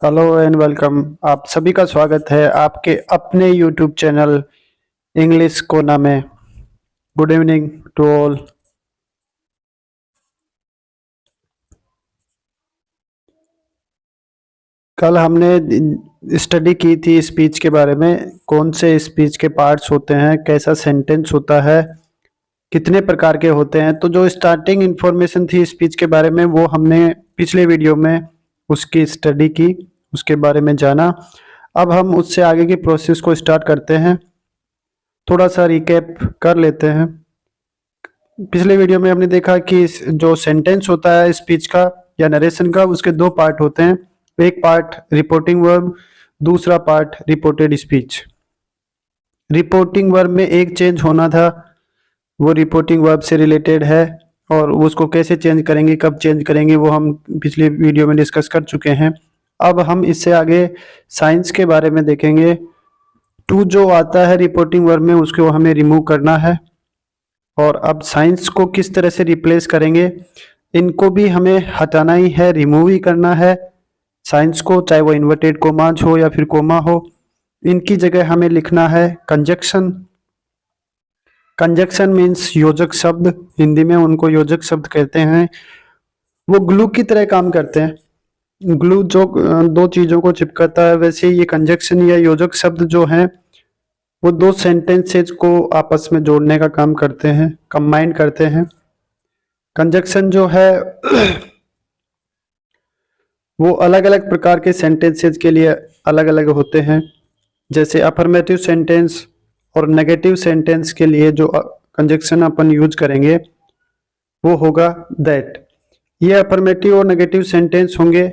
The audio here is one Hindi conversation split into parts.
Hello and welcome. आप सभी का स्वागत है आपके अपने यूट्यूब चैनल इंग्लिश कोना में। Good evening to all. कल हमने स्टडी की थी स्पीच के बारे में, कौन से स्पीच के पार्ट्स होते हैं, कैसा सेंटेंस होता है, कितने प्रकार के होते हैं। तो जो स्टार्टिंग इंफॉर्मेशन थी स्पीच के बारे में वो हमने पिछले वीडियो में उसकी स्टडी की, उसके बारे में जाना। अब हम उससे आगे की प्रोसेस को स्टार्ट करते हैं। थोड़ा सा रिकैप कर लेते हैं। पिछले वीडियो में हमने देखा कि जो सेंटेंस होता है स्पीच का या नरेशन का, उसके दो पार्ट होते हैं। एक पार्ट रिपोर्टिंग वर्ब, दूसरा part reported speech. Reporting verb में एक चेंज होना था, वो रिपोर्टिंग वर्ब से रिलेटेड है, और उसको कैसे चेंज करेंगे, कब चेंज करेंगे, वो हम पिछले वीडियो में डिस्कस कर चुके हैं। अब हम इससे आगे साइंस के बारे में देखेंगे। टू जो आता है रिपोर्टिंग वर्ब में उसको हमें रिमूव करना है, और अब साइंस को किस तरह से रिप्लेस करेंगे, इनको भी हमें हटाना ही है, रिमूव ही करना है साइंस को, चाहे वो इन्वर्टेड कोमाज हो या फिर कोमा हो। इनकी जगह हमें लिखना है कंजक्शन। कंजक्शन मीन्स योजक शब्द, हिंदी में उनको योजक शब्द कहते हैं। वो ग्लू की तरह काम करते हैं। ग्लू जो दो चीजों को चिपकाता है, वैसे ये कंजक्शन या योजक शब्द जो हैं वो दो सेंटेंसेज को आपस में जोड़ने का काम करते हैं, कंबाइन करते हैं। कंजक्शन जो है वो अलग अलग प्रकार के सेंटेंसेज के लिए अलग अलग होते हैं। जैसे अफर्मेटिव सेंटेंस और नेगेटिव सेंटेंस के लिए जो कंजक्शन अपन यूज करेंगे वो होगा दैट। ये अफर्मेटिव और नेगेटिव सेंटेंस होंगे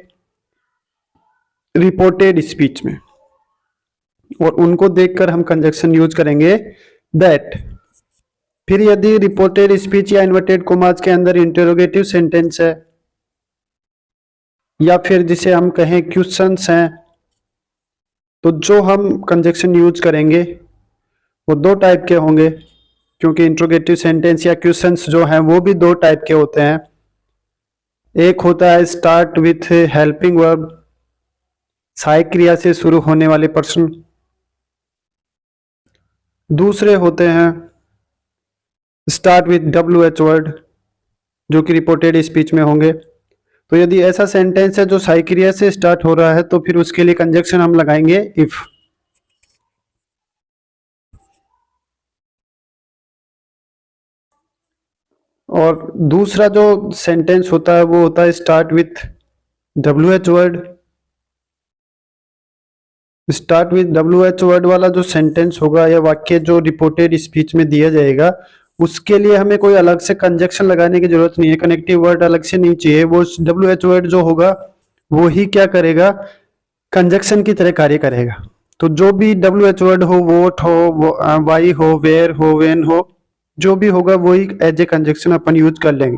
रिपोर्टेड स्पीच में, और उनको देखकर हम कंजक्शन यूज करेंगे दैट। फिर यदि रिपोर्टेड स्पीच या इन्वर्टेड कोमास के अंदर इंटरोगेटिव सेंटेंस है, या फिर जिसे हम कहें क्वेश्चंस हैं, तो जो हम कंजक्शन यूज करेंगे वो दो टाइप के होंगे, क्योंकि इंटरोगेटिव सेंटेंस या क्वेश्चंस जो हैं वो भी दो टाइप के होते हैं। एक होता है स्टार्ट विथ हेल्पिंग वर्ब, सहायक क्रिया से शुरू होने वाले प्रश्न। दूसरे होते हैं स्टार्ट विथ WH वर्ड, जो कि रिपोर्टेड स्पीच में होंगे। तो यदि ऐसा सेंटेंस है जो सहायक क्रिया से स्टार्ट हो रहा है तो फिर उसके लिए कंजक्शन हम लगाएंगे इफ। और दूसरा जो सेंटेंस होता है वो होता है start with WH word. Start with WH word वाला जो सेंटेंस होगा या वाक्य जो रिपोर्टेड स्पीच में दिया जाएगा, उसके लिए हमें कोई अलग से कंजक्शन लगाने की जरूरत नहीं है, कनेक्टिव वर्ड अलग से नहीं चाहिए। वो WH वर्ड जो होगा वो ही क्या करेगा, कंजक्शन की तरह कार्य करेगा। तो जो भी WH वर्ड हो, वोट हो, वाई हो, वेयर हो, वेन हो, जो भी होगा वही एज ए कंजक्शन अपन यूज कर लेंगे।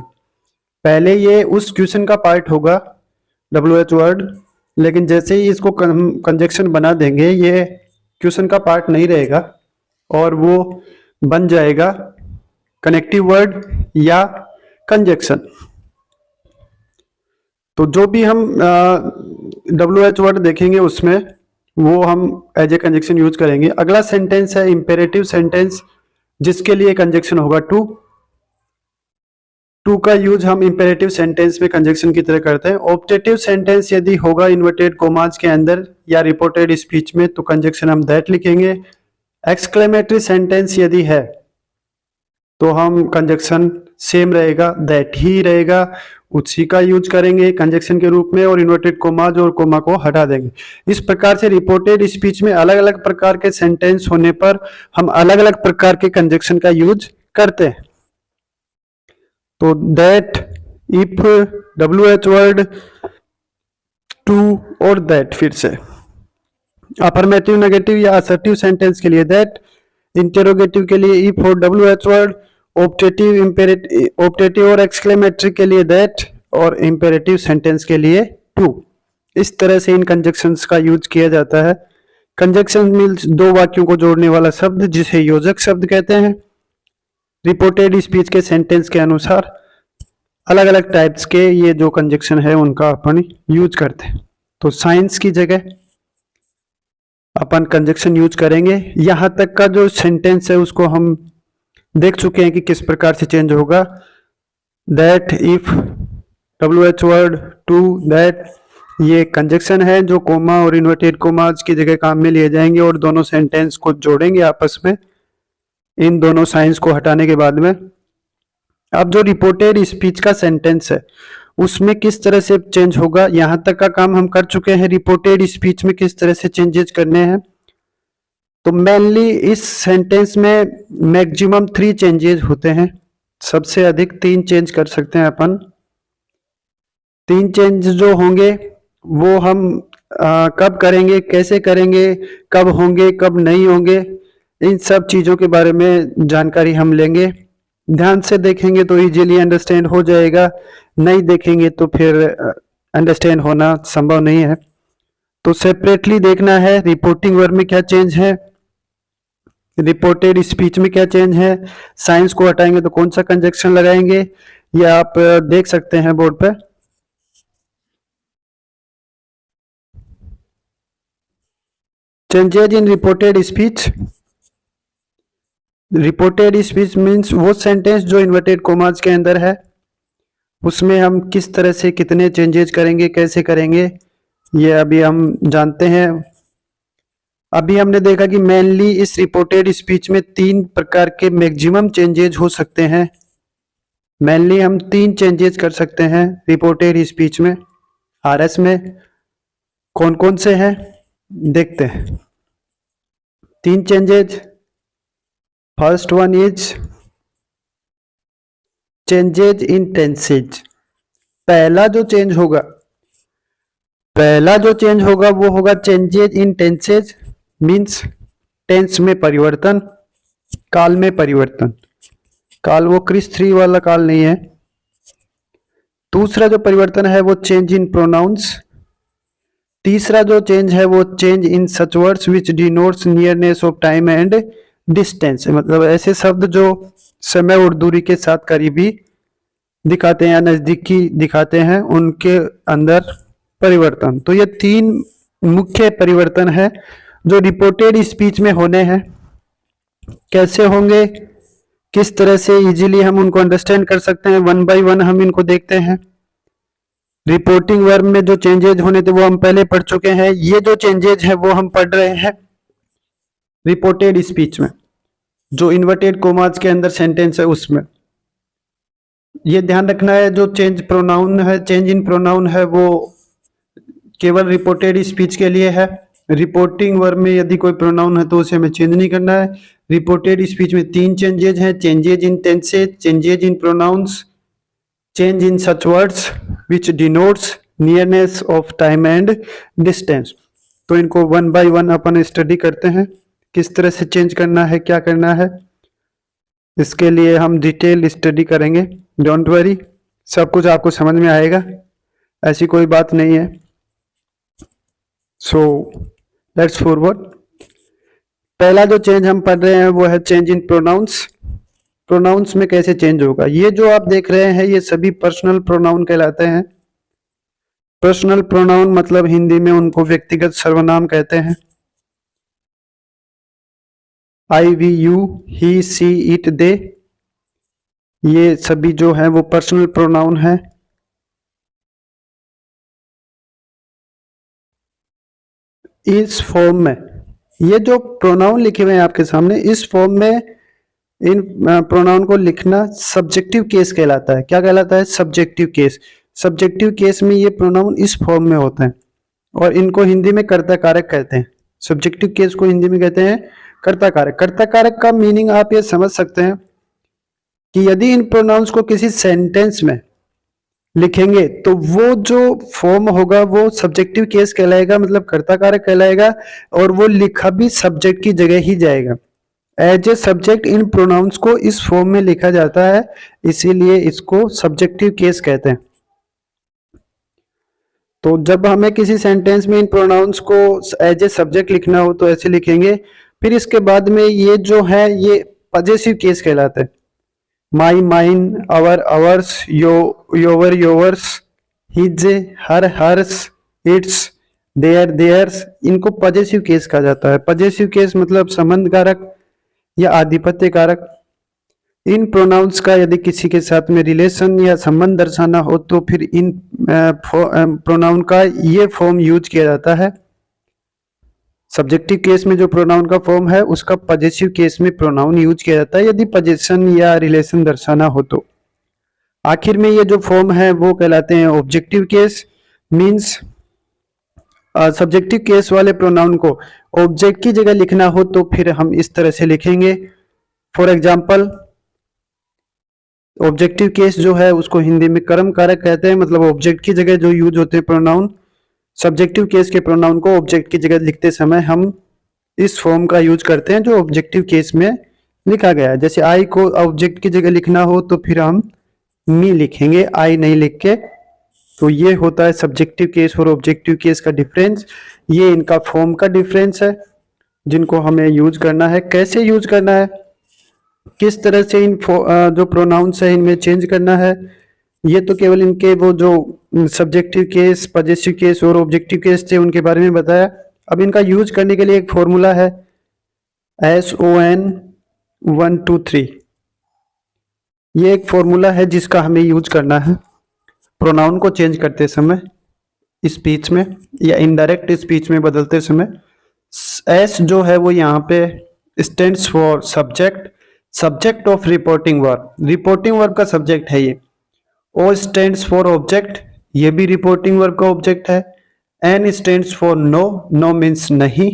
पहले ये उस क्वेश्चन का पार्ट होगा WH वर्ड, लेकिन जैसे ही इसको कंजक्शन बना देंगे ये क्वेश्चन का पार्ट नहीं रहेगा और वो बन जाएगा कनेक्टिव वर्ड या कंजक्शन। तो जो भी हम WH वर्ड देखेंगे उसमें वो हम एज ए कंजक्शन यूज करेंगे। अगला सेंटेंस है इंपेरेटिव सेंटेंस, जिसके लिए कंजक्शन होगा टू। टू का यूज हम इंपेरेटिव सेंटेंस में कंजक्शन की तरह करते हैं। ऑप्टेटिव सेंटेंस यदि होगा इन्वर्टेड कोमास के अंदर या रिपोर्टेड स्पीच में तो कंजक्शन हम दैट लिखेंगे। एक्सक्लेमेटरी सेंटेंस यदि है तो हम कंजक्शन सेम रहेगा, दैट ही रहेगा, उसी का यूज करेंगे कंजक्शन के रूप में, और इन्वर्टेड कोमाज और कोमा को हटा देंगे। इस प्रकार से रिपोर्टेड स्पीच में अलग अलग प्रकार के सेंटेंस होने पर हम अलग अलग प्रकार के कंजक्शन का यूज करते हैं। तो that, if, WH word, to और दैट। फिर से अफर्मेटिव, नेगेटिव या असर्टिव सेंटेंस के लिए दैट, इंटेरोगेटिव के लिए इफ और WH word, optative, imperative, optative और एक्सक्लेमेटरी के लिए दैट, और इंपेरेटिव सेंटेंस के लिए टू। इस तरह से इन कंजक्शंस का यूज किया जाता है। कंजक्शन मीन्स दो वाक्यों को जोड़ने वाला शब्द, जिसे योजक शब्द कहते हैं। रिपोर्टेड स्पीच के सेंटेंस के अनुसार अलग अलग टाइप्स के ये जो कंजक्शन है उनका अपन यूज करते हैं। तो साइंस की जगह अपन कंजक्शन यूज करेंगे। यहां तक का जो सेंटेंस है उसको हम देख चुके हैं कि किस प्रकार से चेंज होगा। That, if, WH word, to, that, ये कंजक्शन है जो कोमा और इन्वर्टेड कोमास की जगह काम में लिए जाएंगे और दोनों सेंटेंस को जोड़ेंगे आपस में इन दोनों साइंस को हटाने के बाद में। अब जो रिपोर्टेड स्पीच का सेंटेंस है उसमें किस तरह से चेंज होगा, यहां तक का काम हम कर चुके हैं। रिपोर्टेड स्पीच में किस तरह से चेंजेस करने हैं, तो मेनली इस सेंटेंस में मैक्सिमम 3 चेंजेस होते हैं। सबसे अधिक 3 चेंज कर सकते हैं अपन। 3 चेंज जो होंगे वो हम कब करेंगे, कैसे करेंगे, कब होंगे, कब नहीं होंगे, इन सब चीज़ों के बारे में जानकारी हम लेंगे। ध्यान से देखेंगे तो इजीली अंडरस्टैंड हो जाएगा, नहीं देखेंगे तो फिर अंडरस्टैंड होना संभव नहीं है। तो सेपरेटली देखना है रिपोर्टिंग वर्ब में क्या चेंज है, रिपोर्टेड स्पीच में क्या चेंज है, साइंस को हटाएंगे तो कौन सा कंजक्शन लगाएंगे, ये आप देख सकते हैं बोर्ड पे। Changes in reported speech. Reported speech means वो सेंटेंस जो इन्वर्टेड कोमास के अंदर है, उसमें हम किस तरह से कितने चेंजेस करेंगे, कैसे करेंगे, ये अभी हम जानते हैं। अभी हमने देखा कि मेनली इस रिपोर्टेड स्पीच में 3 प्रकार के मैक्सिमम चेंजेस हो सकते हैं। मेनली हम 3 चेंजेस कर सकते हैं रिपोर्टेड स्पीच में। RS में कौन कौन से हैं देखते हैं। 3 changes. First one is changes in tenses. पहला जो चेंज होगा वो होगा changes in tenses, means tense में परिवर्तन, काल में परिवर्तन। काल वो क्रिस 3 वाला काल नहीं है। दूसरा जो परिवर्तन है वो चेंज इन प्रोनाउंस। तीसरा जो चेंज है वो change in such words which denotes nearness of time and distance, मतलब ऐसे शब्द जो समय और दूरी के साथ करीबी दिखाते हैं या नजदीकी दिखाते हैं, उनके अंदर परिवर्तन। तो ये 3 मुख्य परिवर्तन है जो रिपोर्टेड स्पीच में होने हैं। कैसे होंगे, किस तरह से इजीली हम उनको अंडरस्टैंड कर सकते हैं, 1 बाय 1 हम इनको देखते हैं। रिपोर्टिंग वर्ब में जो चेंजेज होने थे वो हम पहले पढ़ चुके हैं। ये जो चेंजेज है वो हम पढ़ रहे हैं रिपोर्टेड स्पीच में, जो इन्वर्टेड कोमास के अंदर सेंटेंस है उसमें। ये ध्यान रखना है जो चेंज प्रोनाउन है, चेंज इन प्रोनाउन है, वो केवल रिपोर्टेड स्पीच के लिए है। रिपोर्टिंग वर्ब में यदि कोई प्रोनाउन है तो उसे हमें चेंज नहीं करना है। रिपोर्टेड स्पीच में 3 चेंजेज हैं, changes in tenses, changes in pronouns, change in such words which denotes nearness of time and distance. तो इनको 1 बाय 1 अपन स्टडी करते हैं, किस तरह से चेंज करना है, क्या करना है। इसके लिए हम डिटेल स्टडी करेंगे, डोंट वरी, सब कुछ आपको समझ में आएगा, ऐसी कोई बात नहीं है। So let's forward. पहला जो चेंज हम पढ़ रहे हैं वो है चेंज इन प्रोनाउंस। प्रोनाउंस में कैसे चेंज होगा, ये जो आप देख रहे हैं ये सभी पर्सनल प्रोनाउन कहलाते हैं। पर्सनल प्रोनाउन मतलब हिंदी में उनको व्यक्तिगत सर्वनाम कहते हैं। I, we, you, he, she, it, they, ये सभी जो है वो पर्सनल प्रोनाउन है। इस फॉर्म में ये जो प्रोनाउन लिखे हुए हैं आपके सामने, इस फॉर्म में इन प्रोनाउन को लिखना सब्जेक्टिव केस कहलाता है। क्या कहलाता है, सब्जेक्टिव केस। सब्जेक्टिव केस में ये प्रोनाउन इस फॉर्म में होते हैं और इनको हिंदी में कर्ता कारक कहते हैं। सब्जेक्टिव केस को हिंदी में कहते हैं कर्ता कारक। कर्ता कारक का मीनिंग आप ये समझ सकते हैं कि यदि इन प्रोनाउंस को किसी सेंटेंस में लिखेंगे तो वो जो फॉर्म होगा वो सब्जेक्टिव केस कहलाएगा, मतलब कर्ता कारक कहलाएगा, और वो लिखा भी सब्जेक्ट की जगह ही जाएगा। As a subject in pronouns को इस फॉर्म में लिखा जाता है, इसीलिए इसको सब्जेक्टिव केस कहते हैं। तो जब हमें किसी सेंटेंस में इन प्रोनाउंस को एज ए सब्जेक्ट लिखना हो तो ऐसे लिखेंगे। फिर इसके बाद में ये जो है ये पजेसिव केस कहलाते हैं। My, mine, our, ours, your, yours, his, her, hers, its, their, theirs, इनको पजेसिव केस कहा जाता है। पजेसिव केस मतलब संबंध कारक या आधिपत्य कारक। इन प्रोनाउंस का यदि किसी के साथ में रिलेशन या संबंध दर्शाना हो तो फिर इन प्रोनाउन का ये फॉर्म यूज किया जाता है। सब्जेक्टिव केस में जो प्रोनाउन का फॉर्म है उसका पजेसिव केस में प्रोनाउन यूज किया जाता है यदि पजेशन या रिलेशन दर्शाना हो तो। आखिर में ये जो फॉर्म है वो कहलाते हैं objective case. Means subjective case वाले प्रोनाउन को ऑब्जेक्ट की जगह लिखना हो तो फिर हम इस तरह से लिखेंगे। फॉर एग्जाम्पल, ऑब्जेक्टिव केस जो है उसको हिंदी में कर्म कारक कहते हैं, मतलब ऑब्जेक्ट की जगह जो यूज होते हैं प्रोनाउन। सब्जेक्टिव केस के प्रोनाउन को ऑब्जेक्ट की जगह लिखते समय हम इस फॉर्म का यूज करते हैं जो ऑब्जेक्टिव केस में लिखा गया है। जैसे आई को ऑब्जेक्ट की जगह लिखना हो तो फिर हम मी लिखेंगे, आई नहीं लिख के। तो ये होता है सब्जेक्टिव केस और ऑब्जेक्टिव केस का डिफरेंस। ये इनका फॉर्म का डिफरेंस है जिनको हमें यूज करना है। कैसे यूज करना है, किस तरह से इन जो प्रोनाउंस है इनमें चेंज करना है, ये तो केवल इनके वो जो सब्जेक्टिव केस, पजेसिव केस और ऑब्जेक्टिव केस थे उनके बारे में बताया। अब इनका यूज करने के लिए एक फॉर्मूला है SON 1 2 3। ये एक फॉर्मूला है जिसका हमें यूज करना है प्रोनाउन को चेंज करते समय, स्पीच में या इनडायरेक्ट स्पीच में बदलते समय। S जो है वो यहाँ पे stands for subject, subject of reporting verb, reporting verb का सब्जेक्ट है ये। O स्टैंड्स फॉर ऑब्जेक्ट, ये भी रिपोर्टिंग वर्ब का ऑब्जेक्ट है। N stands for no, no means नहीं।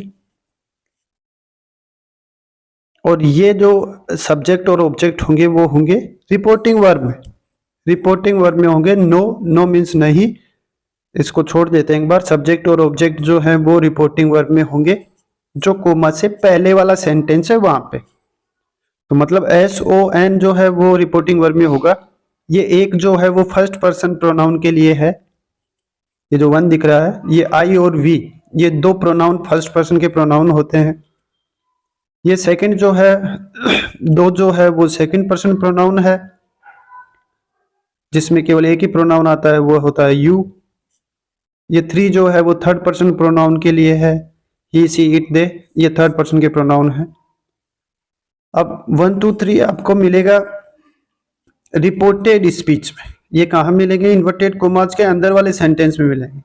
और ये जो सब्जेक्ट और ऑब्जेक्ट होंगे वो होंगे रिपोर्टिंग वर्ब में, रिपोर्टिंग वर्ब में होंगे नो, नो मीन्स नहीं। इसको छोड़ देते हैं एक बार। सब्जेक्ट और ऑब्जेक्ट जो है वो रिपोर्टिंग वर्ब में होंगे जो कोमा से पहले वाला सेंटेंस है वहां पे। तो मतलब SON जो है वो रिपोर्टिंग वर्ब में होगा। ये एक जो है वो फर्स्ट पर्सन प्रोनाउन के लिए है, ये जो 1 दिख रहा है, ये I और V, ये दो प्रोनाउन फर्स्ट पर्सन के प्रोनाउन होते हैं। ये सेकंड जो है दो जो है वो सेकंड पर्सन प्रोनाउन है जिसमें केवल एक ही प्रोनाउन आता है, वो होता है यू। ये 3 जो है वो थर्ड पर्सन प्रोनाउन के लिए है, ही सी इट दे, ये थर्ड पर्सन के प्रोनाउन है। अब 1 2 3 आपको मिलेगा रिपोर्टेड स्पीच में। ये कहाँ मिलेंगे, इन्वर्टेड कोमास के अंदर वाले सेंटेंस में मिलेंगे।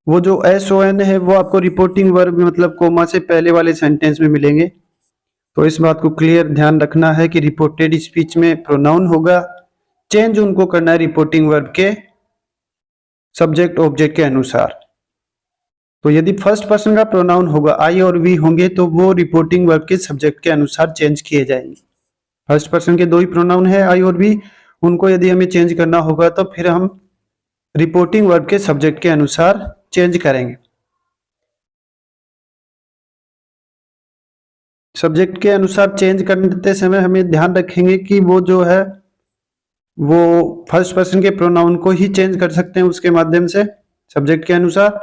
वो जो SON है वो आपको रिपोर्टिंग वर्ब मतलब कोमा से पहले वाले सेंटेंस में मिलेंगे। तो इस बात को क्लियर ध्यान रखना है कि रिपोर्टेड स्पीच में प्रोनाउन होगा, चेंज उनको करना है रिपोर्टिंग वर्ब के सब्जेक्ट ऑब्जेक्ट के अनुसार। तो यदि फर्स्ट पर्सन का प्रोनाउन होगा, I और V होंगे, तो वो रिपोर्टिंग वर्ब के सब्जेक्ट के अनुसार चेंज किए जाएंगे। फर्स्ट पर्सन के दो ही प्रोनाउन है I और V, उनको यदि हमें चेंज करना होगा तो फिर हम रिपोर्टिंग वर्ब के सब्जेक्ट के अनुसार चेंज करेंगे। सब्जेक्ट के अनुसार चेंज करते समय हमें ध्यान रखेंगे कि वो जो है वो फर्स्ट पर्सन के प्रोनाउन को ही चेंज कर सकते हैं उसके माध्यम से सब्जेक्ट के अनुसार,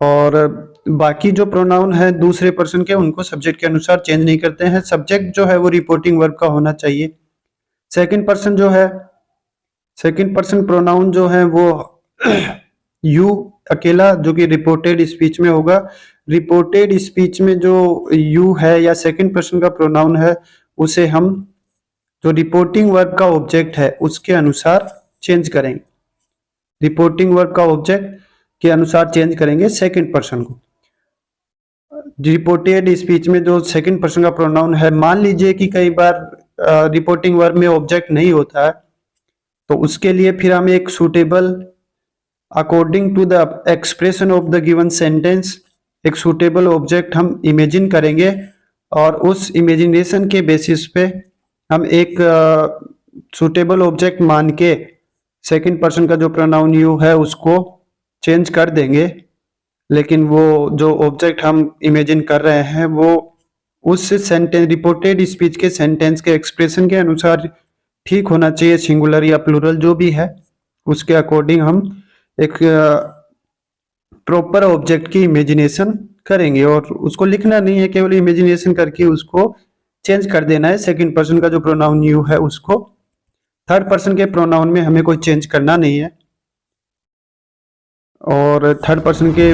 और बाकी जो प्रोनाउन है दूसरे पर्सन के उनको सब्जेक्ट के अनुसार चेंज नहीं करते हैं। सब्जेक्ट जो है वो रिपोर्टिंग वर्ब का होना चाहिए। सेकंड पर्सन जो है, सेकंड पर्सन प्रोनाउन जो है वो यू अकेला, जो कि रिपोर्टेड स्पीच में होगा। रिपोर्टेड स्पीच में जो यू है या सेकंड पर्सन का प्रोनाउन है उसे हम जो रिपोर्टिंग वर्ब का ऑब्जेक्ट है उसके अनुसार चेंज करेंगे, रिपोर्टिंग वर्ब का ऑब्जेक्ट के अनुसार चेंज करेंगे सेकंड पर्सन को। रिपोर्टेड स्पीच में जो सेकंड पर्सन का प्रोनाउन है, मान लीजिए कि कई बार रिपोर्टिंग वर्ब में ऑब्जेक्ट नहीं होता है, तो उसके लिए फिर हम एक suitable according to the expression of the given sentence एक सूटेबल ऑब्जेक्ट हम इमेजिन करेंगे, और उस इमेजिनेशन के बेसिस पे हम एक सूटेबल ऑब्जेक्ट मान के सेकंड पर्सन का जो प्रोनाउन यू है उसको चेंज कर देंगे। लेकिन वो जो ऑब्जेक्ट हम इमेजिन कर रहे हैं वो उस सेंटेंस रिपोर्टेड स्पीच के सेंटेंस के एक्सप्रेशन के अनुसार ठीक होना चाहिए, सिंगुलर या प्लूरल जो भी है उसके अकॉर्डिंग हम एक प्रॉपर ऑब्जेक्ट की इमेजिनेशन करेंगे। और उसको लिखना नहीं है, केवल इमेजिनेशन करके उसको चेंज कर देना है। सेकंड पर्सन का जो प्रोनाउन यू है उसको थर्ड पर्सन के प्रोनाउन में हमें कोई चेंज करना नहीं है। और थर्ड पर्सन के